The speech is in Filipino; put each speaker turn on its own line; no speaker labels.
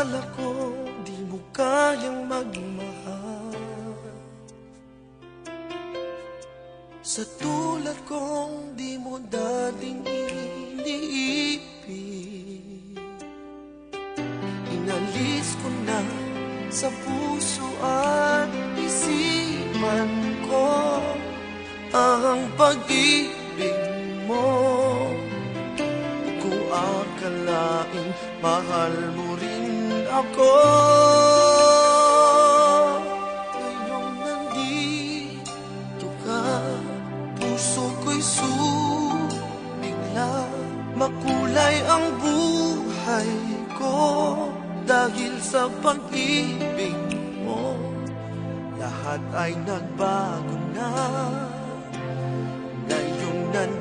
akala ko di mo kayang magmahal. Sa tulad kong di mo dating iniibig, inalis ko na sa puso at isipan ko ang pag-ibig mo. Ko akalaing mahal mo rin ako. Ngayong nandito ka, puso ko'y sumigla. Makulay ang buhay ko dahil sa pag-ibig mo. Lahat ay nagbago na ngayong nandito